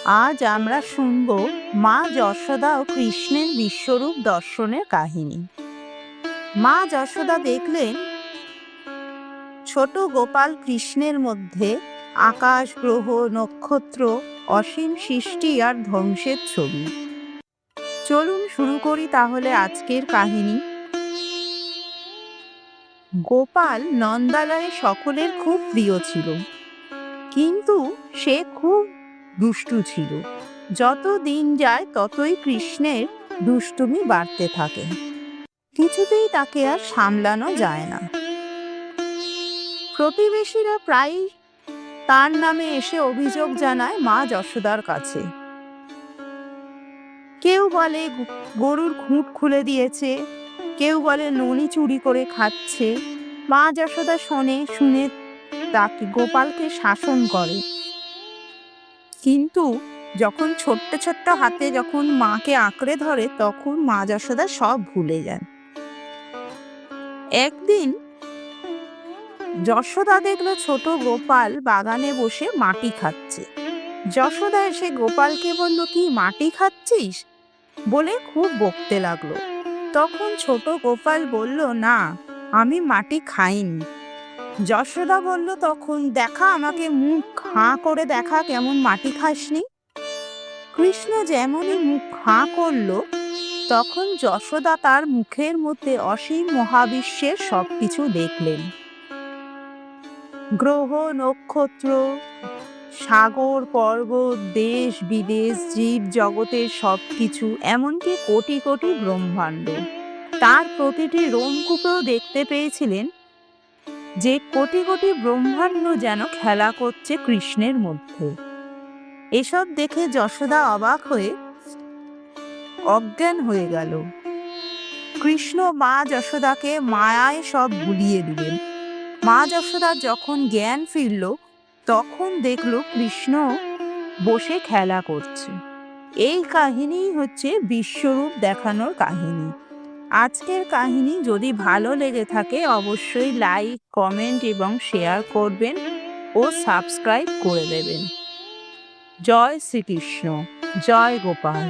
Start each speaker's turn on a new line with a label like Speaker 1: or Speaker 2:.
Speaker 1: আজ আমরা শুনব মা যশোদা ও কৃষ্ণের বিশ্বরূপ দর্শনের কাহিনী। মা যশোদা দেখলেন ছোট গোপাল কৃষ্ণের মধ্যে আকাশ, গ্রহ, নক্ষত্র, অসীম সৃষ্টি আর ধ্বংসের ছবি। চলুন শুরু করি তাহলে আজকের কাহিনী। গোপাল নন্দালয়ে সকলের খুব প্রিয় ছিল, কিন্তু সে খুব দুষ্টু ছিল। যত দিন যায় ততই কৃষ্ণের দুষ্টুমি বাড়তে থাকে। কিছুতেই তাকে আর সামলানো যায় না। প্রতিবেশীরা প্রায় তার নামে এসে অভিযোগ জানায় মা যশোদার কাছে। কেউ বলে গরুর খুঁট খুলে দিয়েছে, কেউ বলে ননি চুরি করে খাচ্ছে। মা যশোদা শুনে তাকে গোপালকে শাসন করে, কিন্তু যখন ছোট্ট ছোট্ট হাতে যখন মাকে আঁকড়ে ধরে তখন মা যশোদা সব ভুলে যান। একদিন যশোদা দেখলো ছোট গোপাল বাগানে বসে মাটি খাচ্ছে। যশোদা এসে গোপালকে বলল, কি মাটি খাচ্ছিস বলে খুব বকতে লাগলো। তখন ছোট গোপাল বলল, না, আমি মাটি খাইনি। যশোদা বলল, তখন দেখা, আমাকে মুখ হাঁ করে দেখা কেমন মাটি খাসনি। কৃষ্ণ যেমনই মুখ হাঁ করলো, তখন যশোদা তার মুখের মধ্যে অসীম মহাবিশ্বের সবকিছু দেখলেন। গ্রহ, নক্ষত্র, সাগর, পর্বত, দেশ বিদেশ, জীব জগতের সবকিছু, এমনকি কোটি কোটি ব্রহ্মাণ্ড। তার প্রতিটি রোমকূপেও দেখতে পেয়েছিলেন যে কোটি কোটি ব্রহ্মাণ্ড যেন খেলা করছে কৃষ্ণের মধ্যে। এসব দেখে যশোদা অবাক হয়ে অজ্ঞান হয়ে গেল। কৃষ্ণ মা যশোদাকে মায়ায় সব ভুলিয়ে দিলেন। মা যশোদার যখন জ্ঞান ফিরল, তখন দেখল কৃষ্ণ বসে খেলা করছে। এই কাহিনী হচ্ছে বিশ্বরূপ দেখানোর কাহিনী। আজকের কাহিনী যদি ভালো লেগে থাকে অবশ্যই লাইক, কমেন্ট এবং শেয়ার করবেন ও সাবস্ক্রাইব করে দেবেন। জয় শ্রীকৃষ্ণ, জয় গোপাল।